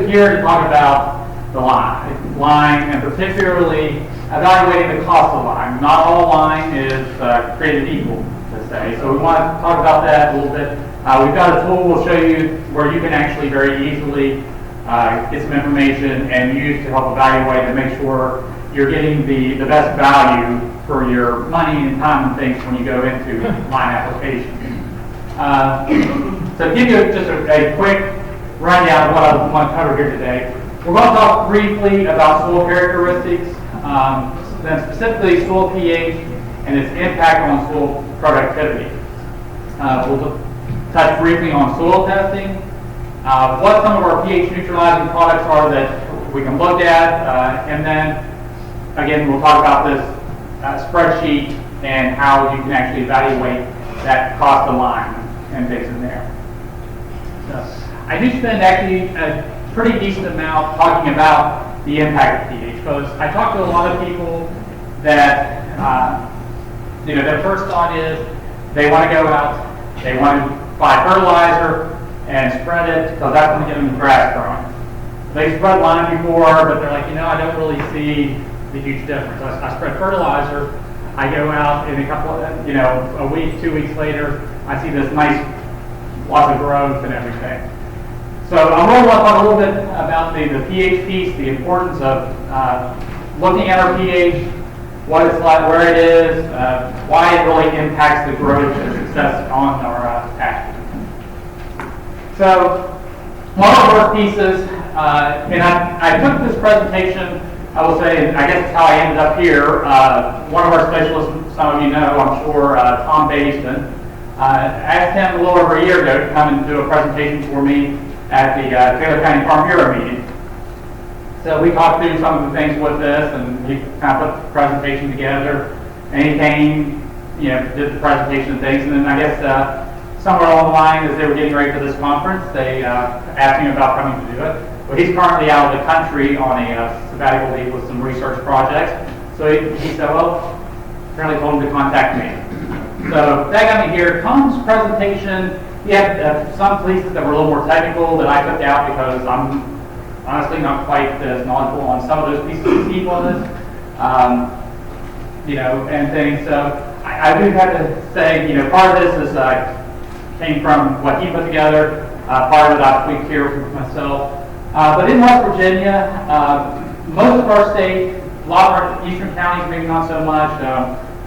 here to talk about the lime, and particularly evaluating the cost of lime. Not all lime is created equal, to say. So we want to talk about that a little bit. We've got a tool we'll show you where you can actually very easily get some information and use to help evaluate and make sure you're getting the best value for your money and time and things when you go into lime application. So to give you just a quick rundown of what I want to cover here today, we're going to talk briefly about soil characteristics, then specifically soil pH and its impact on soil productivity. We'll touch briefly on soil testing, what some of our pH neutralizing products are that we can look at, and then again we'll talk about this spreadsheet and how you can actually evaluate that cost of lime and things in there. So, I do spend actually a pretty decent amount talking about the impact of pH, because I talk to a lot of people that their first thought is they want to go out, they want to buy fertilizer and spread it because that's going to get them the grass growing. They spread lime before, but they're like, I don't really see the huge difference. I spread fertilizer, I go out in a couple of, a week, 2 weeks later, I see this nice lots of growth and everything. So I really want to talk a little bit about the pH piece, the importance of looking at our pH, what it's like, where it is, why it really impacts the growth and success on our patch. So one of our pieces, and I took this presentation, I will say, I guess it's how I ended up here. One of our specialists, some of you know, I'm sure, Tom Baston, asked him a little over a year ago to come and do a presentation for me at the Taylor County Farm Bureau meeting. So we talked through some of the things with this, and he kind of put the presentation together, and he came, did the presentation and things, and then I guess somewhere along the line, as they were getting ready for this conference, they asked him about coming to do it. Well, he's currently out of the country on a sabbatical leave with some research projects, so he said, well, apparently told him to contact me. So that got me here. Tom's presentation, he had some pieces that were a little more technical that I took out because I'm honestly not quite as knowledgeable on some of those pieces as he was, and things. So I do have to say, part of this is came from what he put together. Part of it I tweaked here for myself. But in West Virginia, most of our state, a lot of our eastern counties, maybe not so much.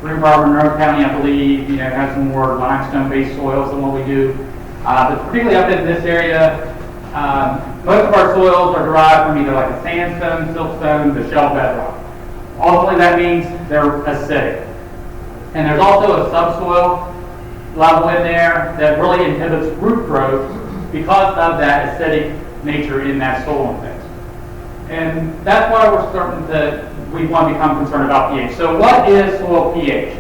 Green Bar, Monroe County, I believe, has some more limestone-based soils than what we do. But particularly up in this area, most of our soils are derived from either like a sandstone, siltstone, the shell bedrock. Ultimately, that means they're acidic. And there's also a subsoil level in there that really inhibits root growth because of that acidic nature in that soil and things. And that's why we're starting we want to become concerned about pH. So what is soil pH?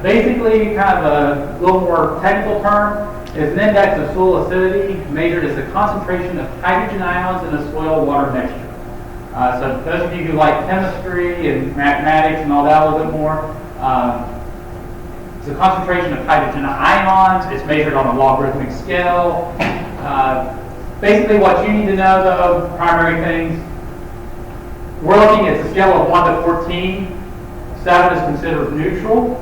Basically, kind of a little more technical term, is an index of soil acidity measured as the concentration of hydrogen ions in a soil-water mixture. So those of you who like chemistry and mathematics and all that a little bit more, it's the concentration of hydrogen ions. It's measured on a logarithmic scale. Basically, what you need to know, though, primary things, we're looking at a scale of 1 to 14. 7 is considered neutral.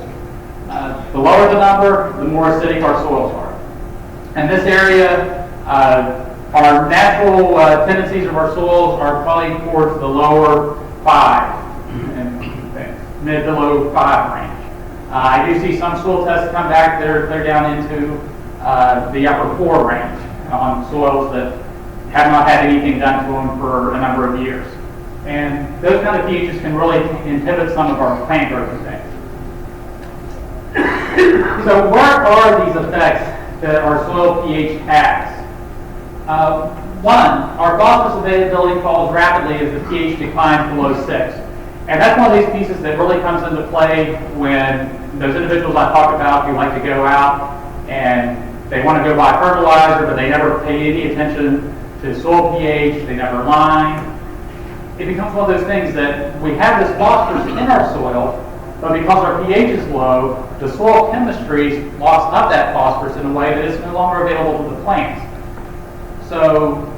The lower the number, the more acidic our soils are. In this area, our natural tendencies of our soils are probably towards the lower 5, and mid to low 5 range. I do see some soil tests come back, they're down into the upper 4 range on soils that have not had anything done to them for a number of years. And those kind of pHs can really inhibit some of our plant growth and things. So what are these effects that our soil pH has? One, our phosphorus availability falls rapidly as the pH declines below 6. And that's one of these pieces that really comes into play when those individuals I talk about who like to go out and they want to go buy fertilizer, but they never pay any attention to soil pH, they never lime. It becomes one of those things that we have this phosphorus in our soil, but because our pH is low, the soil chemistry locks up that phosphorus in a way that it's no longer available to the plants. So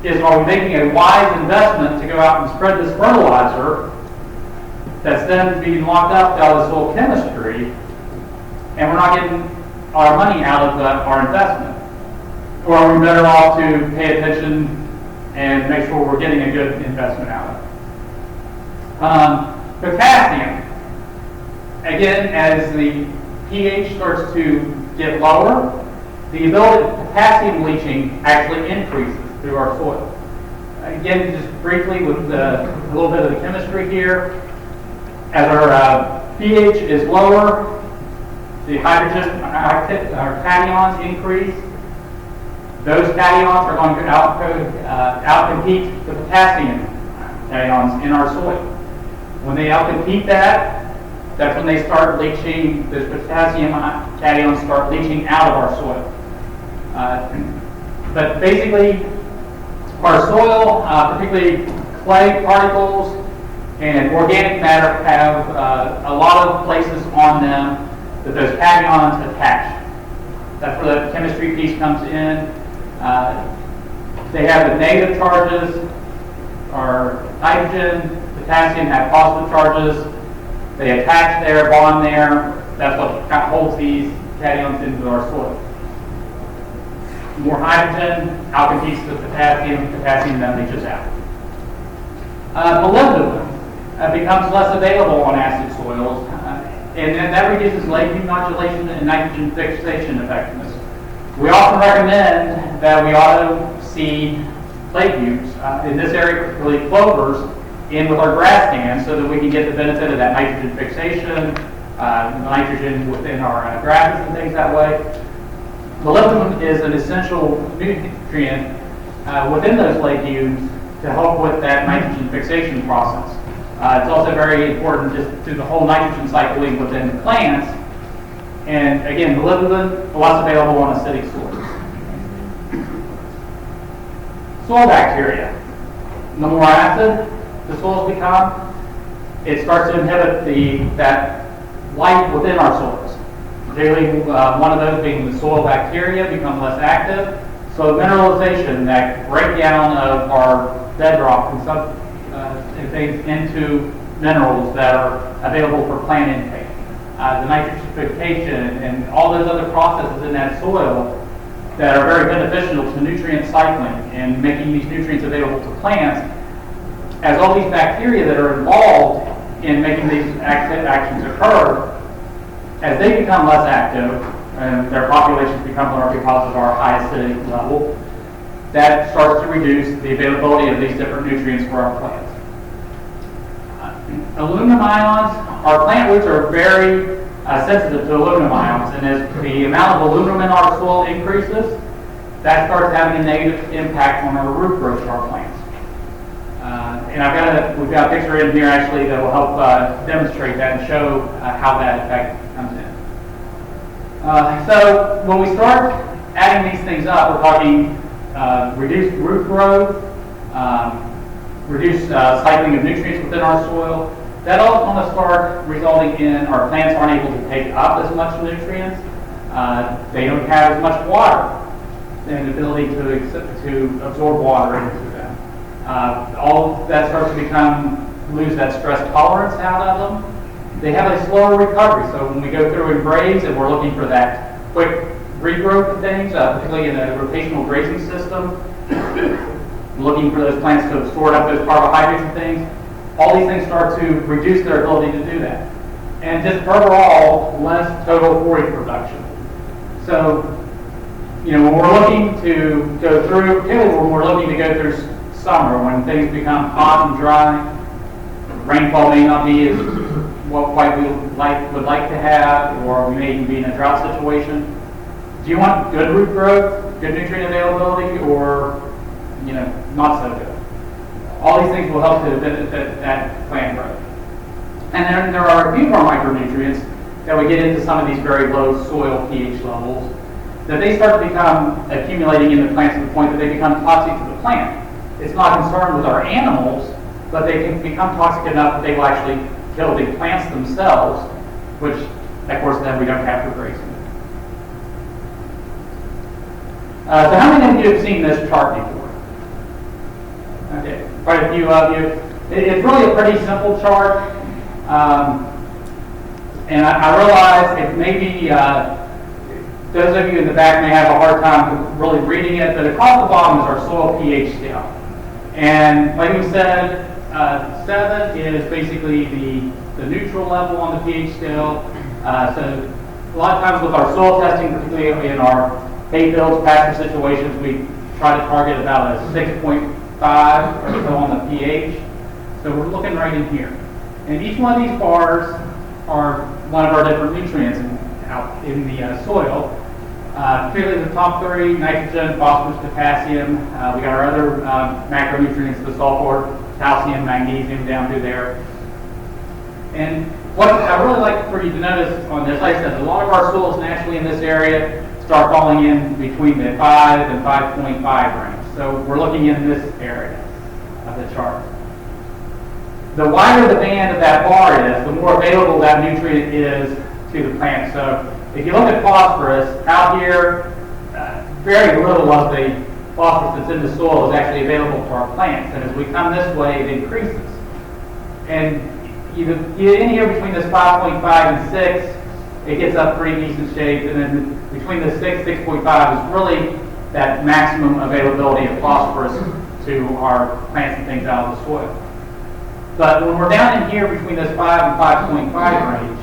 is, are we making a wise investment to go out and spread this fertilizer that's then being locked up out of the soil chemistry, and we're not getting our money out of our investment? Or are we better off to pay attention and make sure we're getting a good investment out of it? Potassium. Again, as the pH starts to get lower, the ability of potassium leaching actually increases through our soil. Again, just briefly with a little bit of the chemistry here, as our pH is lower, the hydrogen, our cations increase. Those cations are going to outcompete the potassium cations in our soil. When they outcompete that, that's when they start leaching, those potassium cations start leaching out of our soil. But basically, our soil, particularly clay particles and organic matter, have a lot of places on them that those cations attach. That's where the chemistry piece comes in. They have the negative charges, or nitrogen, potassium have positive charges. They attach there, bond there. That's what kind of holds these cations into our soil. More hydrogen outcompetes the potassium. Potassium then leaches out. Molybdenum becomes less available on acid soils, and then that reduces legume modulation and nitrogen fixation effectiveness. We often recommend that we auto-seed legumes, in this area particularly clovers, in with our grass stands so that we can get the benefit of that nitrogen fixation, nitrogen within our grasses and things that way. Molybdenum is an essential nutrient within those legumes to help with that nitrogen fixation process. It's also very important just to the whole nitrogen cycling within the plants. And again, molybdenum less available on acidic soils. Soil bacteria. The more acid the soils become, it starts to inhibit that life within our soils. Particularly one of those being the soil bacteria become less active. So mineralization, that breakdown of our bedrock and things into minerals that are available for plant intake. The nitrification and all those other processes in that soil that are very beneficial to nutrient cycling and making these nutrients available to plants. As all these bacteria that are involved in making these actions occur, as they become less active and their populations become lower because of our high acidity level, that starts to reduce the availability of these different nutrients for our plants. Aluminum ions, our plant roots are very sensitive to aluminum ions, and as the amount of aluminum in our soil increases, that starts having a negative impact on our root growth of our plants. And we've got a picture in here actually that will help demonstrate that and show how that effect comes in. So when we start adding these things up, we're talking reduced root growth, reduced cycling of nutrients within our soil. That all is going to start resulting in our plants aren't able to take up as much nutrients. They don't have as much water and the ability to absorb water into them. All that starts to lose that stress tolerance out of them. They have a slower recovery. So when we go through and graze and we're looking for that quick regrowth of things, particularly in a rotational grazing system, looking for those plants to absorb up those carbohydrates and things, all these things start to reduce their ability to do that. And just overall, less total forage production. So, when we're looking to go through, particularly when we're looking to go through summer, when things become hot and dry, rainfall may not be as what quite we would like to have, or we may even be in a drought situation. Do you want good root growth, good nutrient availability, or not so good? All these things will help to benefit that plant growth. And then there are a few more micronutrients that we get into some of these very low soil pH levels, that they start to become accumulating in the plants to the point that they become toxic to the plant. It's not concerned with our animals, but they can become toxic enough that they will actually kill the plants themselves, which, of course, then we don't have for grazing. So how many of you have seen this chart before? Okay, quite a few of you. It's really a pretty simple chart. And I realize it may be, those of you in the back may have a hard time really reading it, but across the bottom is our soil pH scale. And like we said, 7 is basically the neutral level on the pH scale. So a lot of times with our soil testing, particularly in our hay fields, pasture situations, we try to target about a 6.5 or so on the pH. So we're looking right in here. And each one of these bars are one of our different nutrients out in the soil. Particularly the top 3, nitrogen, phosphorus, potassium. We got our other macronutrients, the sulfur, calcium, magnesium down through there. And what I really like for you to notice on this, like I said, a lot of our soils naturally in this area start falling in between the 5 and 5.5 range. So we're looking in this area of the chart. The wider the band of that bar is, the more available that nutrient is to the plant. So if you look at phosphorus, out here, very little of the phosphorus that's in the soil is actually available to our plants. And as we come this way, it increases. And you get in here between this 5.5 and 6, it gets up pretty decent shape. And then between the 6, 6.5 is really that maximum availability of phosphorus to our plants and things out of the soil. But when we're down in here between this 5 and 5.5 range,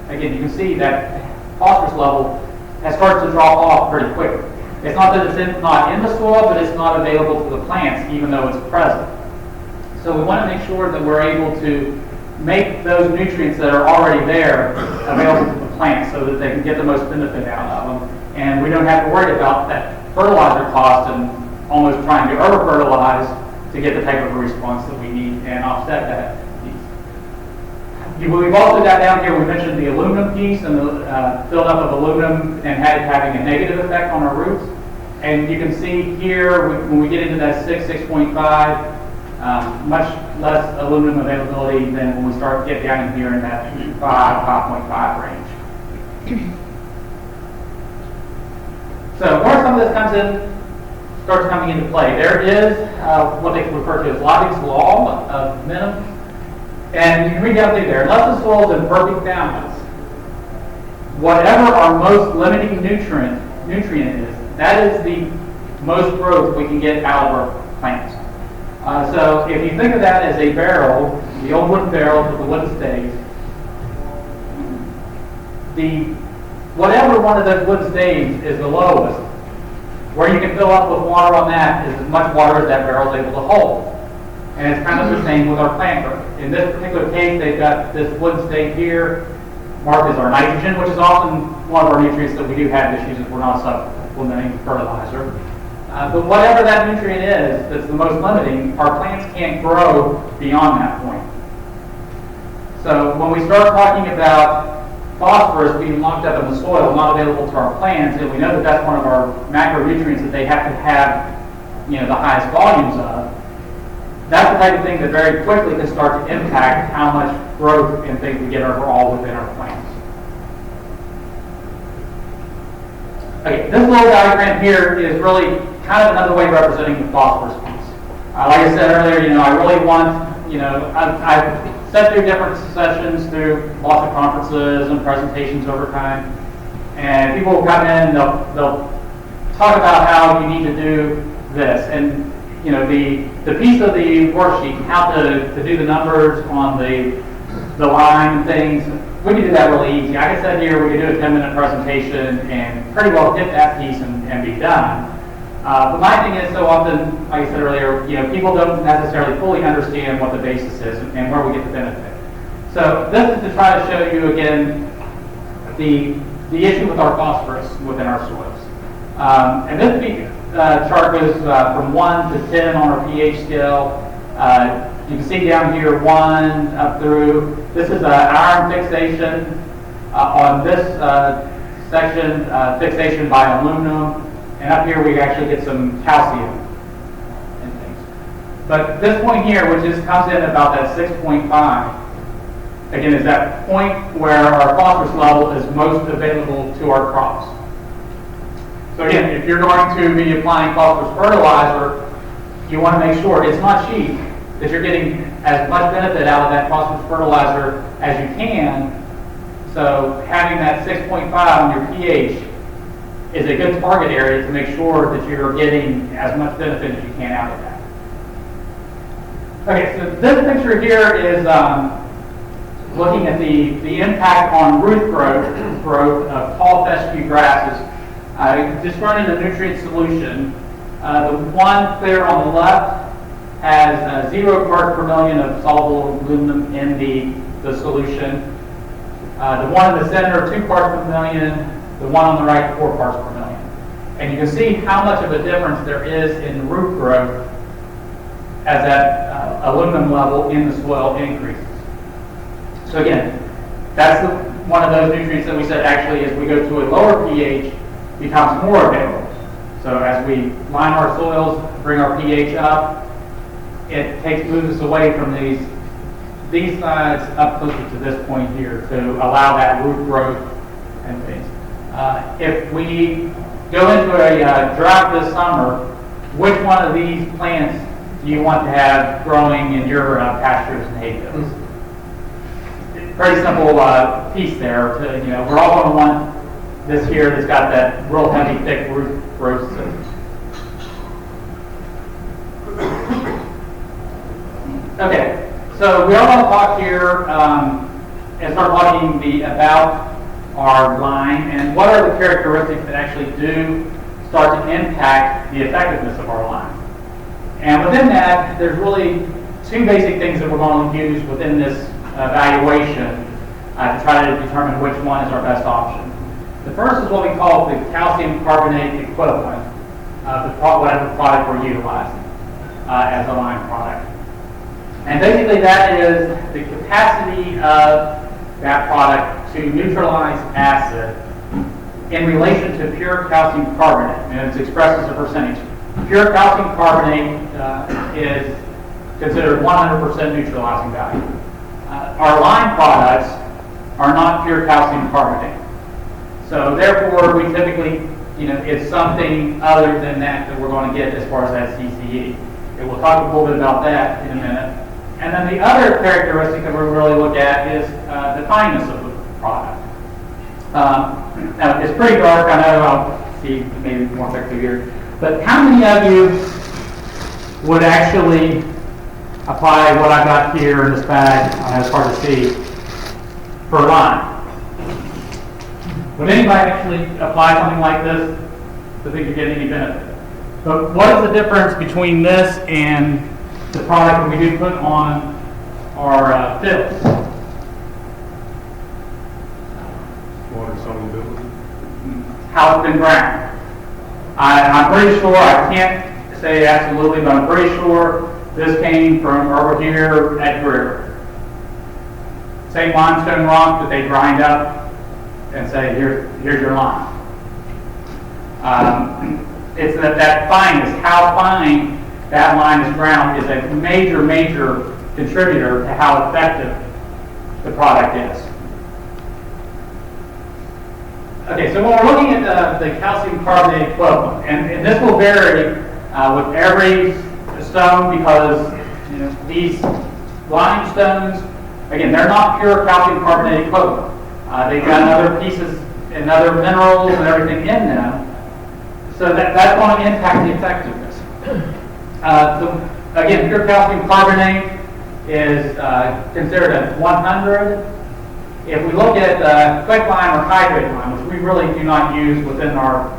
again, you can see that phosphorus level has started to drop off pretty quickly. It's not that it's not in the soil, but it's not available to the plants, even though it's present. So we want to make sure that we're able to make those nutrients that are already there available to the plants so that they can get the most benefit out of them. And we don't have to worry about that fertilizer cost and almost trying to over-fertilize to get the type of a response that we need and offset that piece. We've also got down here, we mentioned the aluminum piece and the buildup of aluminum and having a negative effect on our roots. And you can see here, when we get into that 6, 6.5, much less aluminum availability than when we get down in here in that 5.5 range. So where some of this starts coming into play. There is what they refer to as Liebig's law of minimum. And you can read down through there. Unless the soil is in perfect balance, whatever our most limiting nutrient is, that is the most growth we can get out of our plants. So if you think of that as a barrel, the old wooden barrels with the wooden staves, whatever one of those wooden staves is the lowest, where you can fill up with water on that is as much water as that barrel is able to hold. And it's kind of the same with our plant growth. In this particular case, they've got this wooden stave here, marked as our nitrogen, which is often one of our nutrients that we do have issues if we're not supplementing fertilizer. But whatever that nutrient is that's the most limiting, our plants can't grow beyond that point. So when we start talking about phosphorus being locked up in the soil, not available to our plants, and we know that that's one of our macronutrients that they have to have, the highest volumes of, that's the type of thing that very quickly can start to impact how much growth and things we get overall within our plants. Okay, this little diagram here is really kind of another way of representing the phosphorus piece. Like I said earlier, I really want, I've sat through different sessions through lots of conferences and presentations over time, and people will come in, they'll talk about how you need to do this, and the piece of the worksheet, how to do the numbers on the line and things, we can do that really easy. Like I said here, we can do a 10-minute presentation and pretty well hit that piece and be done. But my thing is, so often, like I said earlier, people don't necessarily fully understand what the basis is and where we get the benefit. So this is to try to show you again the issue with our phosphorus within our soils. And this chart goes from 1 to 10 on our pH scale. You can see down here 1 up through. This is iron fixation. On this section, fixation by aluminum. And up here we actually get some calcium and things. But this point here, which comes in about that 6.5, again, is that point where our phosphorus level is most available to our crops. So again, if you're going to be applying phosphorus fertilizer, you want to make sure it's not cheap, that you're getting as much benefit out of that phosphorus fertilizer as you can. So having that 6.5 on your pH is a good target area to make sure that you're getting as much benefit as you can out of that. Okay, so this picture here is looking at the impact on root growth of tall fescue grasses. Just running a nutrient solution. The one clear on the left has 0 parts per million of soluble aluminum in the solution. The one in the center, 2 parts per million. The one on the right, 4 parts per million. And you can see how much of a difference there is in root growth as that aluminum level in the soil increases. So again, that's one of those nutrients that we said actually as we go to a lower pH becomes more available. So as we line our soils, bring our pH up, it moves us away from these sides up closer to this point here to allow that root growth and things. If we go into a drought this summer, which one of these plants do you want to have growing in your pastures and hayfields? Pretty simple piece there. We're all going to want this here that's got that real heavy, thick root growth system. Okay, so we all want to talk here and start talking about our line and what are the characteristics that actually do start to impact the effectiveness of our line. And within that, there's really two basic things that we're going to use within this evaluation to try to determine which one is our best option. The first is what we call the calcium carbonate equivalent of whatever product we're utilizing as a line product. And basically that is the capacity of that product to neutralize acid in relation to pure calcium carbonate, and it's expressed as a percentage. Pure calcium carbonate is considered 100% neutralizing value. Our line products are not pure calcium carbonate. So therefore, we typically, it's something other than that we're going to get as far as that CCE. And we'll talk a little bit about that in a minute. And then the other characteristic that we really look at is the fineness of the product. Now, it's pretty dark, I know, I'll see maybe more quickly here. But how many of you would actually apply what I've got here in this bag, I know it's hard to see, for lime? Would anybody actually apply something like this to think you're getting any benefit? But what is the difference between this and the product that we do put on our fills? Water solubility. How it's been ground. I'm pretty sure, I can't say absolutely, but I'm pretty sure this came from over here at Greer. Same limestone rock that they grind up and say, here's your lime. It's that fineness, how fine that line is ground is a major, major contributor to how effective the product is. Okay, so when we're looking at the calcium carbonate equivalent, and this will vary with every stone because these limestones, again, they're not pure calcium carbonate equivalent. They've got other pieces and other minerals and everything in them, so that's going to impact the effectiveness. Again, pure calcium carbonate is considered at 100. If we look at quicklime or hydrate lime, which we really do not use within our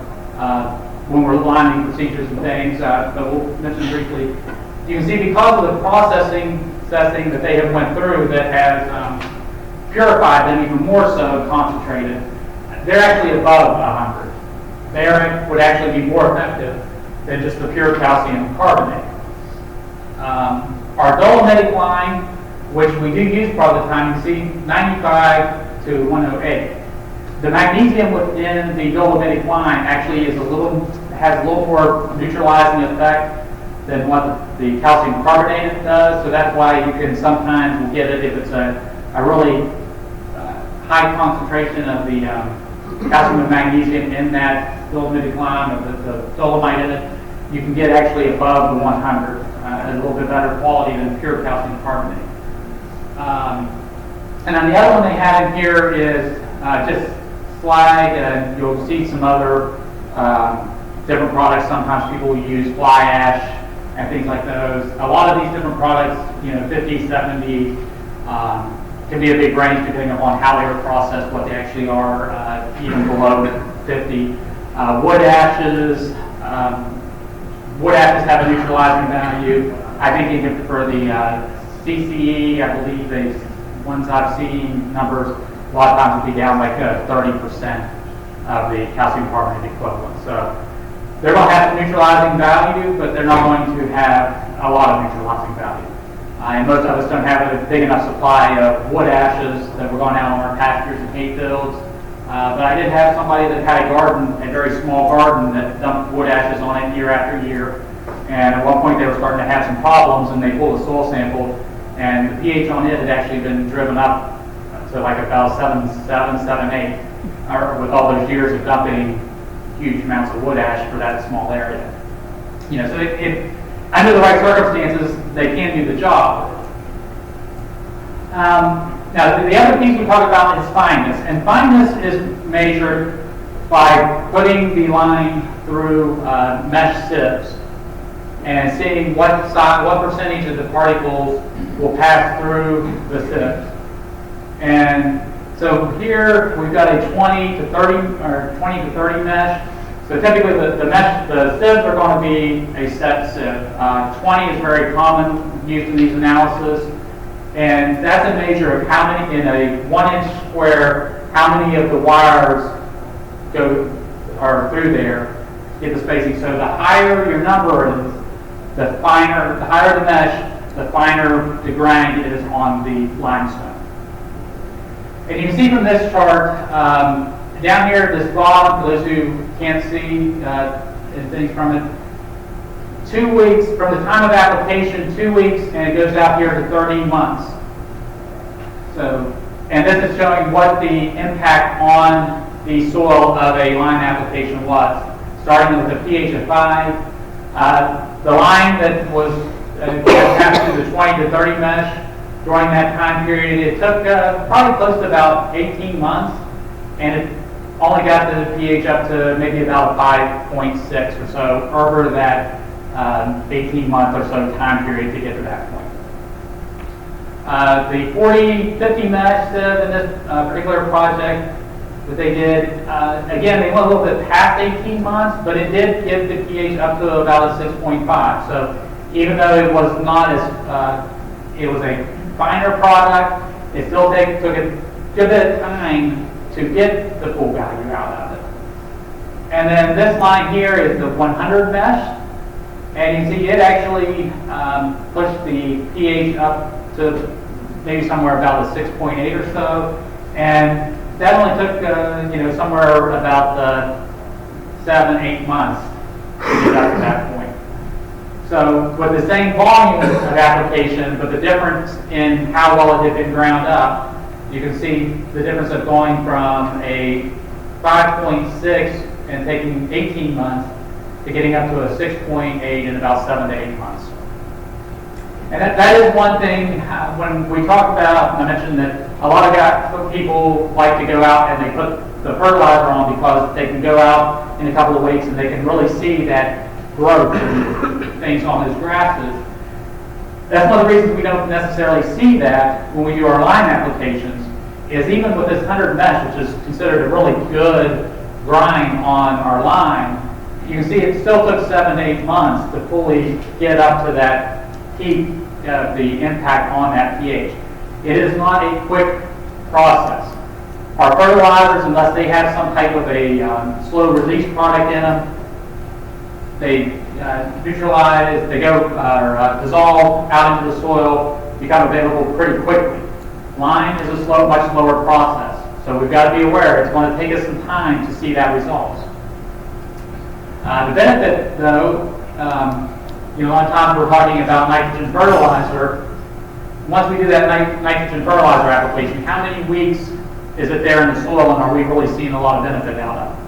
when we're liming procedures and things, but we'll mention briefly, you can see because of the processing that they have went through that has purified them even more so concentrated, they're actually above 100. They would actually be more effective than just the pure calcium carbonate. Our dolomitic lime, which we do use part of the time, you can see 95 to 108. The magnesium within the dolomitic lime actually has a little more neutralizing effect than what the calcium carbonate does, so that's why you can sometimes get it if it's a really high concentration of the calcium and magnesium in that dolomitic lime, or the dolomite in it, you can get actually above the 100. a little bit better quality than pure calcium carbonate. And then the other one they have in here is just slag, and you'll see some other different products. Sometimes people use fly ash and things like those. A lot of these different products, 50, 70, can be a big range depending upon how they were processed, what they actually are, even below 50. Wood ashes have a neutralizing value. I think even for the CCE, I believe the ones I've seen numbers, a lot of times would be down like 30% of the calcium carbonate equivalent. So they're going to have a neutralizing value, but they're not going to have a lot of neutralizing value. And most of us don't have a big enough supply of wood ashes that we're going out on our pastures and hay fields. But I did have somebody that had a garden, a very small garden, that dumped wood ashes on it year after year. And at one point they were starting to have some problems, and they pulled a soil sample, and the pH on it had actually been driven up to like about 7.7, 7.8, with all those years of dumping huge amounts of wood ash for that small area. So if under the right circumstances, they can do the job. Now, the other piece we talk about is fineness, and fineness is measured by putting the line through mesh sieves and seeing what percentage of the particles will pass through the sieves. And so here we've got a 20 to 30 mesh. So typically the sieves are going to be a set sieve. 20 is very common used in these analyses. And that's a measure of how many, in a 1 inch square, how many of the wires are through there to get the spacing. So the higher your number is, the higher the mesh, the finer the grind is on the limestone. And you can see from this chart, down here at this bottom, for those who can't see things from it, 2 weeks from the time of application, 2 weeks, and it goes out here to 30 months. So, and this is showing what the impact on the soil of a lime application was. Starting with a pH of 5, the lime that was passed through the 20 to 30 mesh during that time period, it took probably close to about 18 months, and it only got the pH up to maybe about 5.6 or so over that 18-month or so time period to get to that point. The 40-50 mesh sieve in this particular project that they did, again, they went a little bit past 18 months, but it did get the pH up to about a 6.5. So even though it was not as, it was a finer product, it still took a good bit of time to get the full value out of it. And then this line here is the 100 mesh. And you see it actually pushed the pH up to maybe somewhere about a 6.8 or so. And that only took, somewhere about 7-8 months to get up to that point. So with the same volume of application, but the difference in how well it had been ground up, you can see the difference of going from a 5.6 and taking 18 months to getting up to a 6.8 in about 7 to 8 months. And that is one thing when we talk about, I mentioned that a lot of people like to go out and they put the fertilizer on because they can go out in a couple of weeks and they can really see that growth and things on those grasses. That's one of the reasons we don't necessarily see that when we do our lime applications, is even with this 100 mesh, which is considered a really good grind on our lime, you can see it still took 7 to 8 months to fully get up to that peak of the impact on that pH. It is not a quick process. Our fertilizers, unless they have some type of a slow release product in them, they neutralize, they go dissolve out into the soil, become available pretty quickly. Lime is a much slower process, so we've got to be aware it's going to take us some time to see that results. The benefit, though, a lot of times we're talking about nitrogen fertilizer. Once we do that nitrogen fertilizer application, how many weeks is it there in the soil, and are we really seeing a lot of benefit out of it?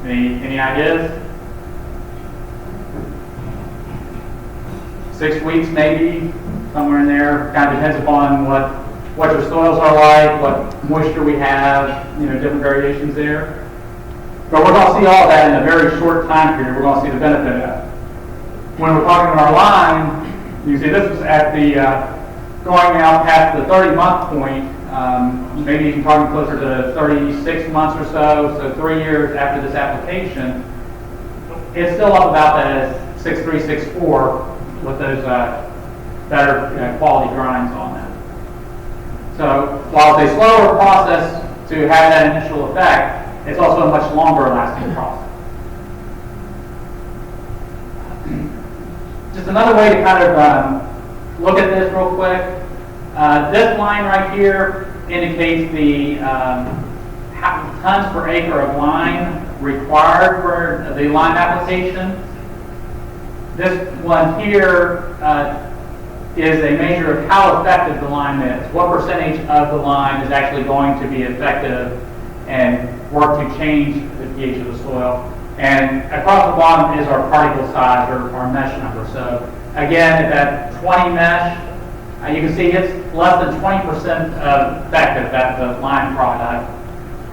Any ideas? 6 weeks maybe, somewhere in there. Kind of depends upon what your soils are like, what moisture we have, different variations there. But we're going to see all that in a very short time period. We're going to see the benefit of that. When we're talking about our line, you see this was at the going out past the 30-month point, maybe even talking closer to 36 months or so 3 years after this application. It's still up about that 6364 with those better quality grinds on them. So while it's a slower process to have that initial effect, it's also a much longer lasting process. Just another way to kind of look at this real quick. This line right here indicates the tons per acre of lime required for the lime application. This one here is a measure of how effective the lime is. What percentage of the lime is actually going to be effective and work to change the pH of the soil. And across the bottom is our particle size, or our mesh number. So again, at that 20 mesh, you can see it's less than 20% effective at the lime product.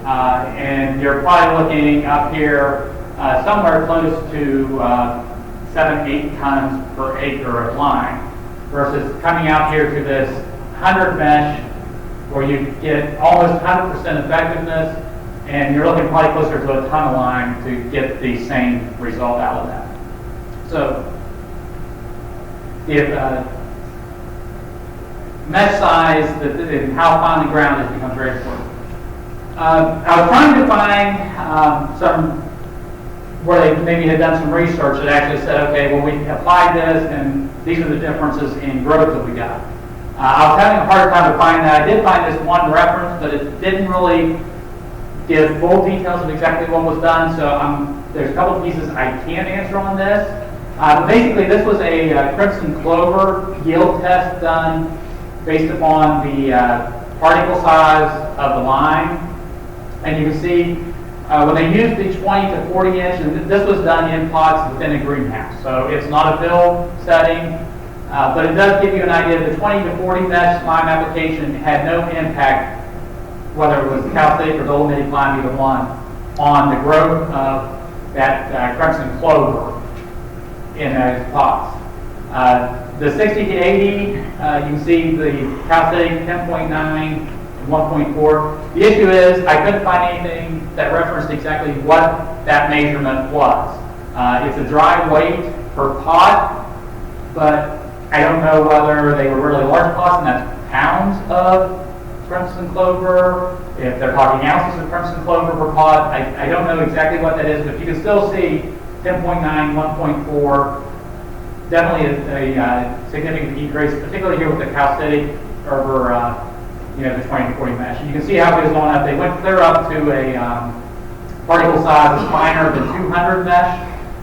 And you're probably looking up here somewhere close to 7-8 tons per acre of lime, versus coming out here to this 100 mesh where you get almost 100% effectiveness, and you're looking probably closer to a ton of lime to get the same result out of that. So if mesh size and how finely ground is becomes very important. I was trying to find some where they maybe had done some research that actually said, okay, well, we applied this and these are the differences in growth that we got. I was having a hard time to find that. I did find this one reference, but it didn't really give full details of exactly what was done, so there's a couple of pieces I can't answer on this. Basically, this was a crimson clover yield test done based upon the particle size of the lime. And you can see when they used the 20 to 40 inch, and this was done in pots within a greenhouse. So it's not a fill setting, but it does give you an idea. The 20 to 40 mesh lime application had no impact, whether it was calcitic or dolomitic lime, either one, on the growth of that crimson clover in those pots. The 60 to 80, you can see the calcitic 10.9, 1.4. The issue is I couldn't find anything that referenced exactly what that measurement was. It's a dry weight per pot, but I don't know whether they were really large pots and that's pounds of crimson clover, if they're talking ounces of crimson clover per pot. I don't know exactly what that is, but you can still see 10.9, 1.4, definitely a significant decrease, particularly here with the calcitic over the 20 to 40 mesh. And you can see how it goes on up. They went clear up to a particle size that's finer than 200 mesh.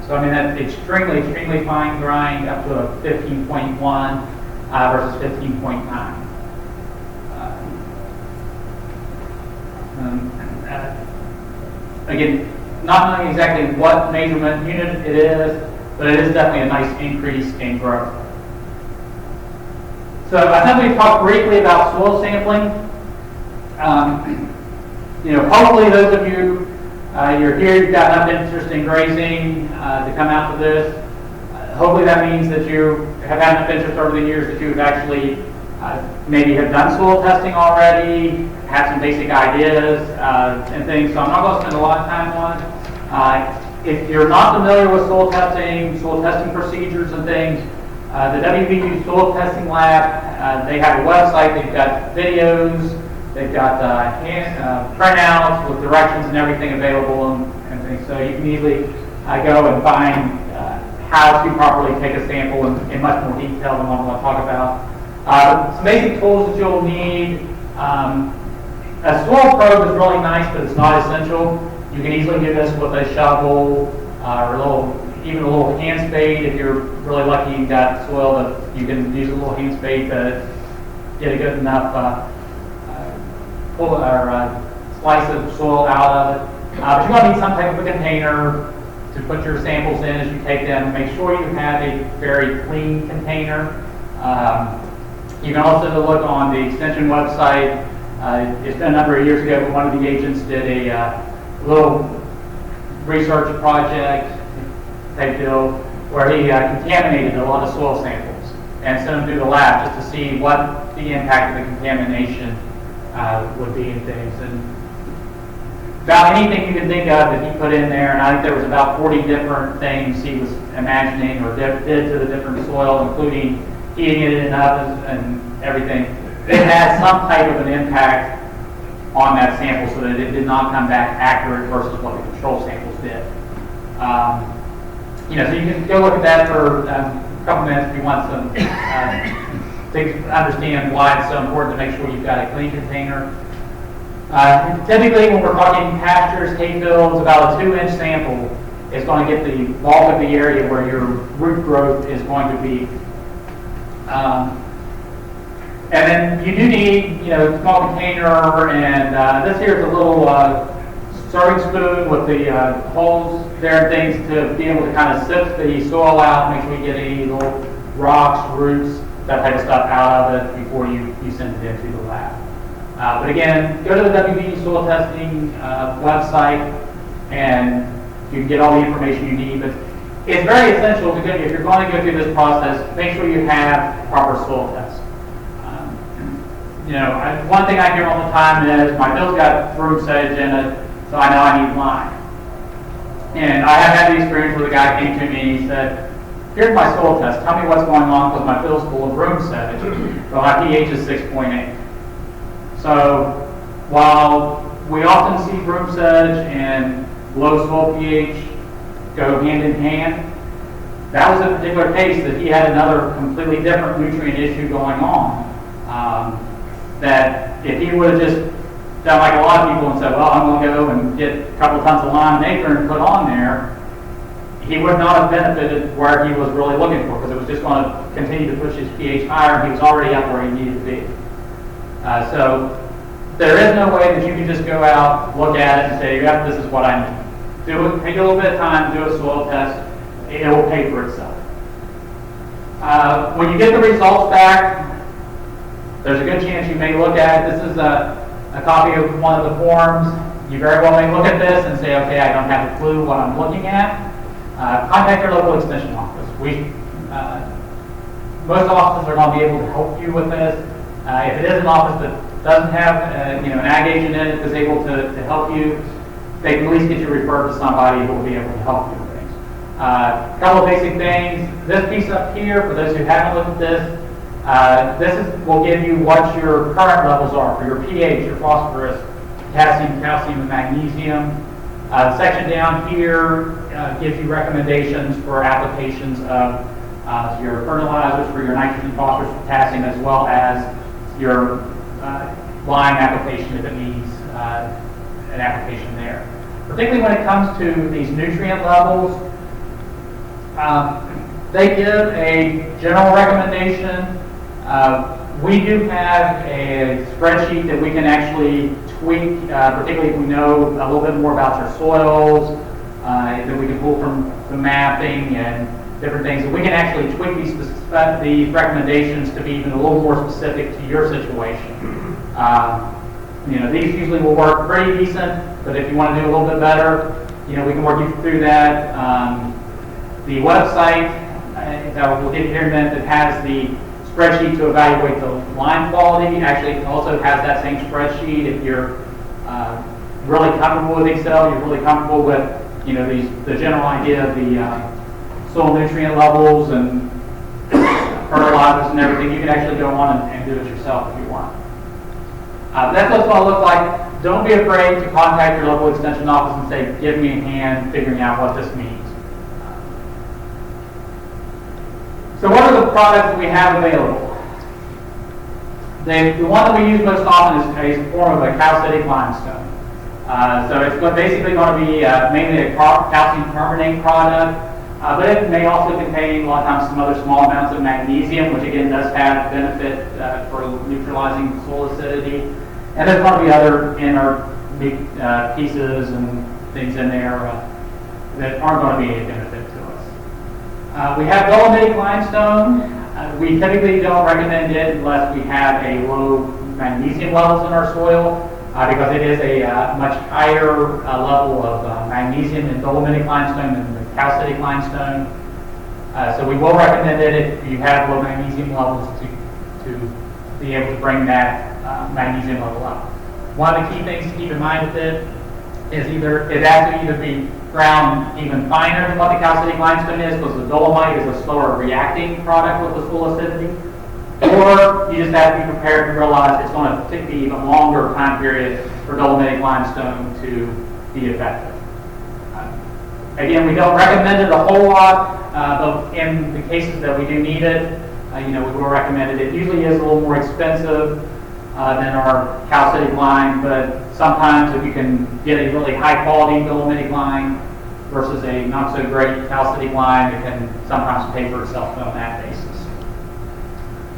So I mean that's extremely, extremely fine grind up to a 15.1 versus 15.9. Again, not knowing exactly what measurement unit it is, but it is definitely a nice increase in growth. So I think we've talked briefly about soil sampling. Hopefully those of you, you're here, you've got enough interest in grazing to come out to this. Hopefully that means that you have had enough interest over the years that you've actually maybe have done soil testing already, have some basic ideas and things. So I'm not going to spend a lot of time on it. If you're not familiar with soil testing procedures and things, the WVU Soil Testing Lab, they have a website, they've got videos, they've got printouts with directions and everything available and things. So you can easily go and find how to properly take a sample in much more detail than what I'm going to talk about. Some basic tools that you'll need. A soil probe is really nice, but it's not essential. You can easily do this with a shovel or even a little hand spade. If you're really lucky you've got soil that you can use a little hand spade to get a good enough slice of soil out of it. But you're going to need some type of a container, to put your samples in as you take them. Make sure you have a very clean container. You can also look on the extension website. It's been a number of years ago, but one of the agents did a little research project, type deal, where he contaminated a lot of soil samples and sent them through the lab just to see what the impact of the contamination would be in things. And about anything you can think of that he put in there, and I think there was about 40 different things he was imagining or did to the different soil, including heating it in ovens and everything. It had some type of an impact on that sample so that it did not come back accurate versus what the control samples did. So you can go look at that for a couple minutes if you want some to understand why it's so important to make sure you've got a clean container. Typically, when we're talking pastures, hay fields, about a 2-inch sample is going to get the bulk of the area where your root growth is going to be. And then you do need, a small container, and this here is a little serving spoon with the holes there and things to be able to kind of sift the soil out, make sure you get any little rocks, roots, that type of stuff out of it before you send it into the lab. But again, go to the WB soil testing website, and you can get all the information you need. But it's very essential to if you're going to go through this process, make sure you have proper soil tests. One thing I hear all the time is my field's got broom sedge in it, so I know I need lime. And I have had the experience where the guy came to me and he said, "Here's my soil test. Tell me what's going on because my field's full of broom sedge. Well, my pH is 6.8. So while we often see broom sedge and low soil pH go hand in hand, that was a particular case that he had another completely different nutrient issue going on. That if he would have just done like a lot of people and said, well, I'm going to go and get a couple tons of lime an acre and put on there, he would not have benefited where he was really looking for because it was just going to continue to push his pH higher and he was already up where he needed to be. So there is no way that you can just go out, look at it, and say, yep, this is what I need. Do it, take a little bit of time, do a soil test, it will pay for itself. When you get the results back, there's a good chance you may look at it. This is a copy of one of the forms. You very well may look at this and say, okay, I don't have a clue what I'm looking at. Contact your local extension office. Most offices are going to be able to help you with this. If it is an office that doesn't have an ag agent in it that's able to help you, they can at least get you referred to somebody who will be able to help you with things. A couple of basic things. This piece up here, for those who haven't looked at this, will give you what your current levels are for your pH, your phosphorus, potassium, calcium, and magnesium. The section down here gives you recommendations for applications of your fertilizers for your nitrogen, phosphorus, potassium, as well as your lime application if it needs an application there. Particularly when it comes to these nutrient levels, they give a general recommendation. We do have a spreadsheet that we can actually tweak, particularly if we know a little bit more about your soils, that we can pull from the mapping and different things. And we can actually tweak these recommendations to be even a little more specific to your situation. These usually will work pretty decent, but if you want to do a little bit better, we can work you through that. The website that we'll get here in a minute that has the spreadsheet to evaluate the lime quality actually also has that same spreadsheet. If you're really comfortable with Excel, you're really comfortable with the general idea of the soil nutrient levels and fertilizers and everything, you can actually go on and do it yourself if you want. That's what it's going to look like. Don't be afraid to contact your local extension office and say, give me a hand figuring out what this means. So what are the products that we have available? The one that we use most often is a form of a calcitic limestone. So it's basically going to be mainly a calcium carbonate product, but it may also contain a lot of times some other small amounts of magnesium, which again does have benefit for neutralizing soil acidity. And there's going to be other inert pieces and things in there. that aren't going to be any benefit to us. We have dolomitic limestone. We typically don't recommend it unless we have a low magnesium levels in our soil, because it is a much higher level of magnesium in dolomitic limestone than the calcitic limestone. So we will recommend it if you have low magnesium levels to be able to bring that magnesium level up. One of the key things to keep in mind with it is it has to either be ground even finer than what the calcitic limestone is, because the dolomite is a slower reacting product with the full acidity, or you just have to be prepared to realize it's going to take the even longer time period for dolomitic limestone to be effective. Again, we don't recommend it a whole lot, but in the cases that we do need it, we will recommend it. It usually is a little more expensive than our calcitic lime, but sometimes if you can get a really high quality dolomitic lime versus a not so great calcitic lime, it can sometimes pay for itself on that basis.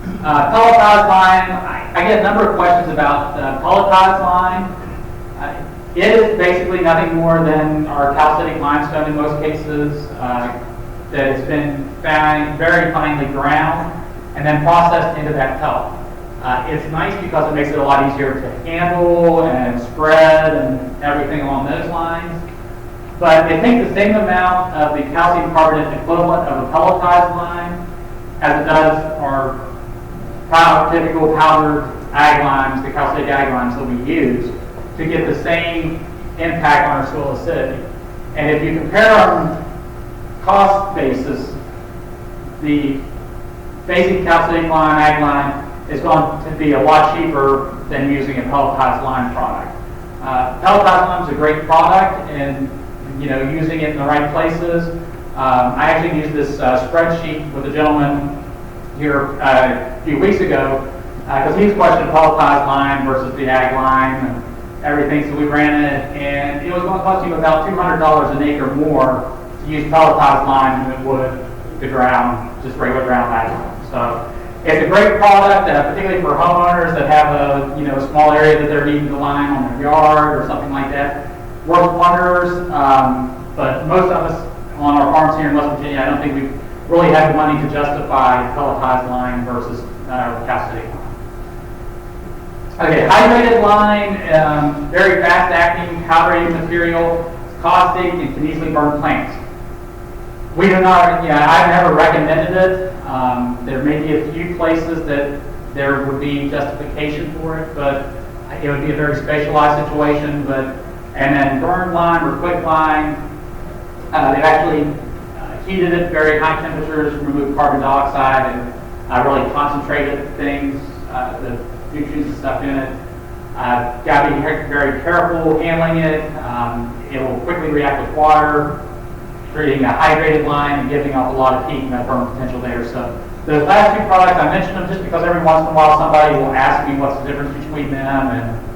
Pelletized lime, I get a number of questions about pelletized lime. It is basically nothing more than our calcitic limestone in most cases that has been very finely ground and then processed into that pellet. It's nice because it makes it a lot easier to handle and spread and everything along those lines. But it takes the same amount of the calcium carbonate equivalent of a pelletized lime as it does our typical powdered ag limes, the calcitic ag limes that we use, to get the same impact on our soil acidity. And if you compare on cost basis, the basic calcitic lime, ag lime, is going to be a lot cheaper than using a pelletized lime product. Pelletized lime is a great product, and using it in the right places. I actually used this spreadsheet with a gentleman here a few weeks ago because he was questioning pelletized lime versus the ag lime and everything. So we ran it, and it was going to cost you about $200 an acre more to use pelletized lime than it would the ground, just regular ground ag lime. So it's a great product, particularly for homeowners that have a small area that they're needing to lime on their yard or something like that. Works wonders, but most of us on our farms here in West Virginia, I don't think we really have the money to justify pelletized lime versus calcitic lime. Okay, hydrated lime, very fast-acting, powdery material, it's caustic, and can easily burn plants. We do not, I've never recommended it. There may be a few places that there would be justification for it, but it would be a very specialized situation. And then burn lime or quick lime, they've actually heated it at very high temperatures, removed carbon dioxide, and really concentrated things, the nutrients and stuff in it. Got to be very careful handling it. It will quickly react with water, creating a hydrated lime and giving off a lot of heat and that burn potential there. So the last two products, I mentioned them just because every once in a while somebody will ask me what's the difference between them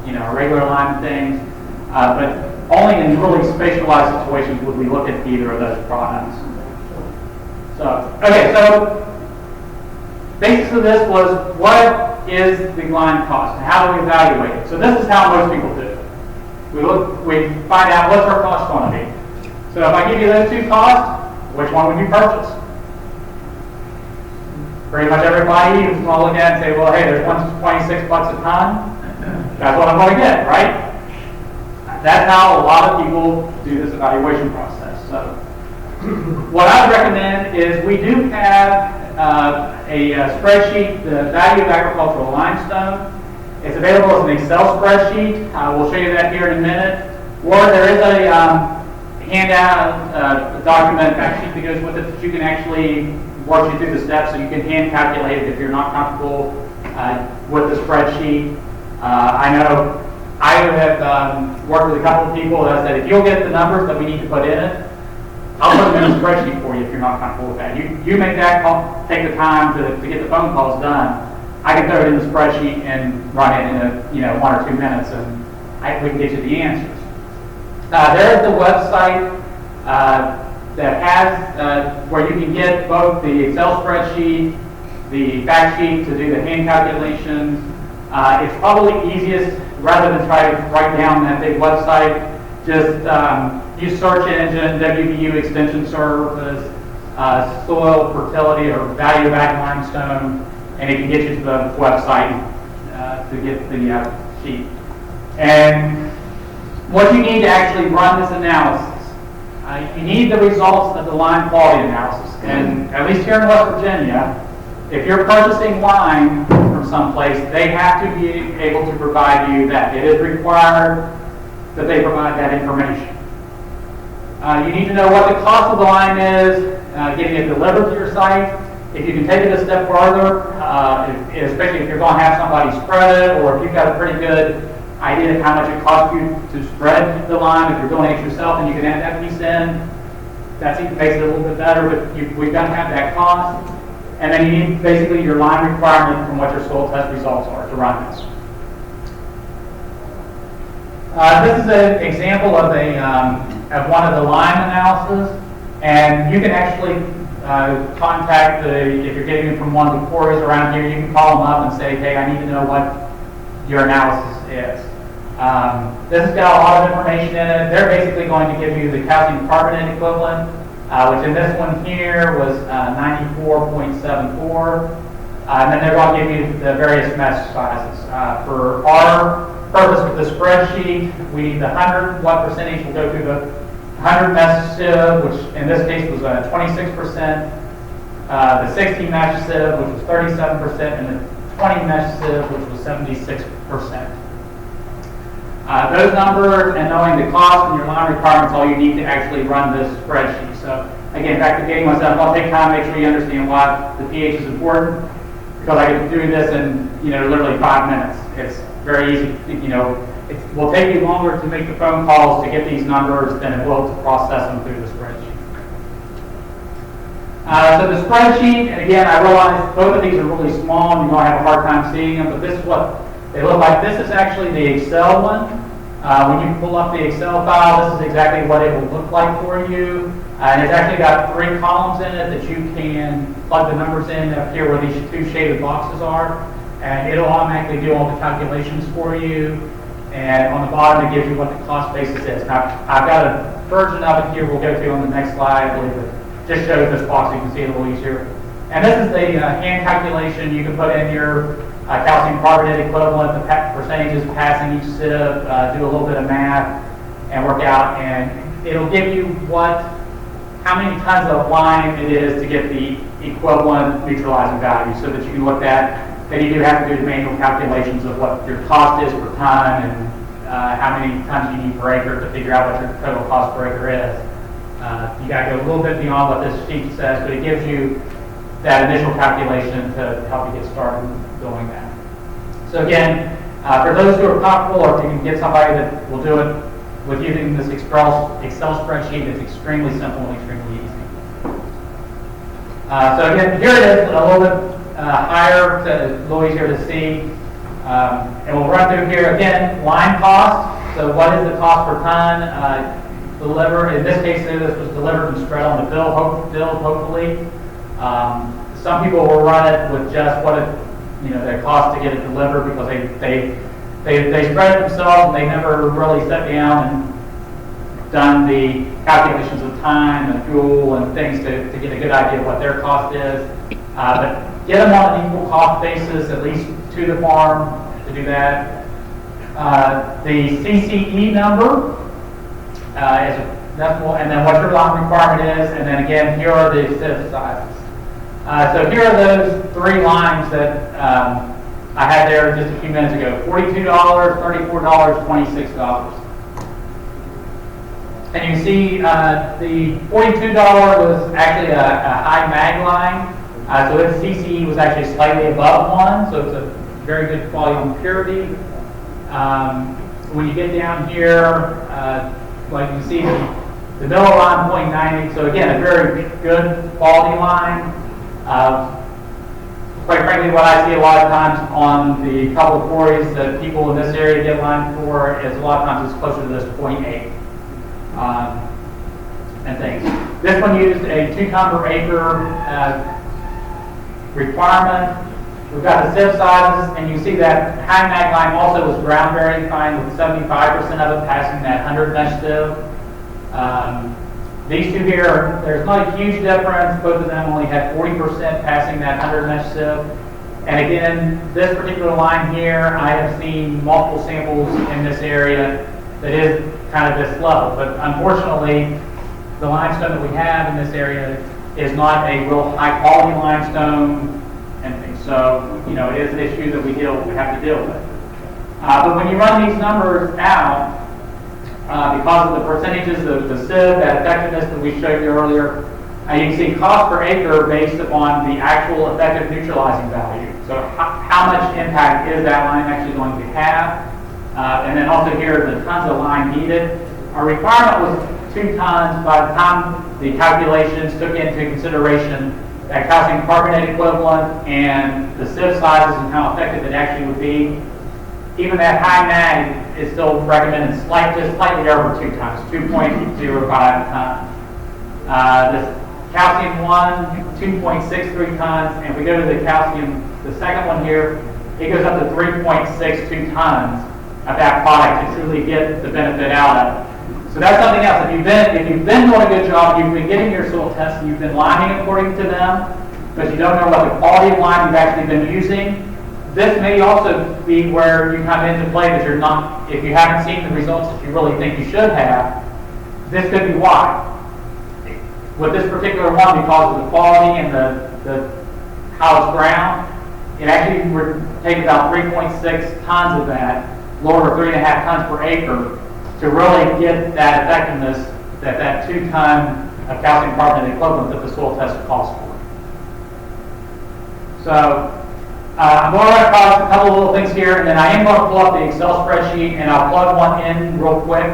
and a regular lime things. But only in really specialized situations would we look at either of those products. So basis of this was, what is the lime cost and how do we evaluate it? So this is how most people do it. We find out what's our cost going to be. So if I give you those two costs, which one would you purchase? Pretty much everybody is going to look at it and say, well, hey, there's $126 a ton. That's what I'm going to get, right? That's how a lot of people do this evaluation process. So what I would recommend is we do have a spreadsheet, the value of agricultural limestone. It's available as an Excel spreadsheet. We'll show you that here in a minute. Or there is a handout, a document, fact sheet that goes with it that you can actually work you through the steps so you can hand calculate it if you're not comfortable with the spreadsheet. I know I have worked with a couple of people that said, if you'll get the numbers that we need to put in it, I'll put them in a spreadsheet for you if you're not comfortable with that. You make that call, take the time to get the phone calls done. I can throw it in the spreadsheet and run it in 1 or 2 minutes, and we can get you the answers. There's the website that has where you can get both the Excel spreadsheet, the fact sheet to do the hand calculations. It's probably easiest, rather than try to write down that big website, just use search engine, WVU extension service, soil fertility or value of ag limestone, and it can get you to the website to get the sheet. And what you need to actually run this analysis, you need the results of the lime quality analysis. And at least here in West Virginia, if you're purchasing lime from someplace, they have to be able to provide you that. It is required that they provide that information. You need to know what the cost of the lime is, getting it delivered to your site. If you can take it a step further, especially if you're going to have somebody spread it, or if you've got a pretty good idea of how much it costs you to spread the lime, if you're doing it yourself and you can add that piece in, that makes it a little bit better, but we've got to have that cost. And then you need basically your lime requirement from what your soil test results are to run this. This is an example of one of the lime analysis, and you can actually contact if you're getting it from one of the quarries around here, you can call them up and say, hey, I need to know what your analysis is. This has got a lot of information in it. They're basically going to give you the calcium carbonate equivalent, which in this one here was 94.74. And then they're going to give you the various mesh sizes. For our purpose with the spreadsheet, we need the 100, what percentage will go through the 100 mesh sieve, which in this case was 26%, the 60 mesh sieve, which was 37%, and the 20 mesh sieve, which was 76%. Those numbers and knowing the cost and your lime requirements, all you need to actually run this spreadsheet. So again, back to getting myself, I'll take time to make sure you understand why the pH is important, because I can do this in literally 5 minutes. It's very easy. It will take you longer to make the phone calls to get these numbers than it will to process them through the spreadsheet. So the spreadsheet, and again, I realize both of these are really small and you're going to have a hard time seeing them, but this is what they look like. This is actually the Excel one. When you pull up the Excel file, this is exactly what it will look like for you. And it's actually got 3 columns in it that you can plug the numbers in up here where these 2 shaded boxes are. And it'll automatically do all the calculations for you. And on the bottom, it gives you what the cost basis is. Now, I've got a version of it here we'll go to on the next slide. I believe it just shows this box so you can see it a little easier. And this is the hand calculation. You can put in your calcium carbonate equivalent, the percentages passing each sieve, do a little bit of math, and work out. And it'll give you how many tons of lime it is to get the equivalent neutralizing value, so that you can look at. Then you do have to do the manual calculations of what your cost is per ton and how many tons you need per acre to figure out what your total cost per acre is. You got to go a little bit beyond what this sheet says, but it gives you that initial calculation to help you get started doing that. So again, for those who are comfortable, or if you can get somebody that will do it with using this Excel spreadsheet, it's extremely simple and extremely easy. So again, here it is, a little bit higher, a little easier to see. And we'll run through here again, lime cost. So what is the cost per ton? Delivered, in this case, this was delivered and spread on the bill, hopefully. Some people will run it with just what it costs to get it delivered, because they spread it themselves and they never really sat down and done the calculations of time and fuel and things to get a good idea of what their cost is. But get them on an equal cost basis, at least to the farm, to do that. The CCE number is a decimal, and then what your lime requirement is, and then again, here are the sieve sizes. So here are those 3 limes that I had there just a few minutes ago: $42, $34, $26. And you see the $42 was actually a high mag line, so its CCE was actually slightly above 1, so it's a very good quality on purity. When you get down here, like you see the middle line 0.98, so again, a very good quality line. Quite frankly, what I see a lot of times on the couple of quarries that people in this area get lime for is a lot of times it's closer to this 0.8 and things. This one used a 2 ton per acre requirement. We've got the sieve sizes, and you see that high mag lime also was ground bearing fine, with 75% of it passing that 100 mesh sieve. These two here, there's not a huge difference. Both of them only had 40% passing that 100 mesh sieve. And again, this particular line here, I have seen multiple samples in this area that is kind of this level. But unfortunately, the limestone that we have in this area is not a real high quality limestone. And so, you know, it is an issue that we have to deal with. But when you run these numbers out, because of the percentages of the sieve, that effectiveness that we showed you earlier, you can see cost per acre based upon the actual effective neutralizing value. So how much impact is that line actually going to have? And then also here, the tons of lime needed. Our requirement was 2 tons. By the time the calculations took into consideration that calcium carbonate equivalent and the sieve sizes and how effective it actually would be, even that high mag is still recommended just slightly over 2 tons, 2.05 tons. This calcium 1, 2.63 tons, and if we go to the calcium, the second one here, it goes up to 3.62 tons of that product to truly get the benefit out of it. So that's something else. If you've been doing a good job, you've been getting your soil tests, and you've been liming according to them, but you don't know what the quality of lime you've actually been using, this may also be where you come into play that you're not, if you haven't seen the results that you really think you should have, this could be why. With this particular one, because of the quality and the how it's ground, it actually would take about 3.6 tons of that, lower to 3.5 tons per acre, to really get that effectiveness that 2 ton of calcium carbonate equivalent that the soil test calls for. So I'm going to run across a couple of little things here, and then I am going to pull up the Excel spreadsheet, and I'll plug one in real quick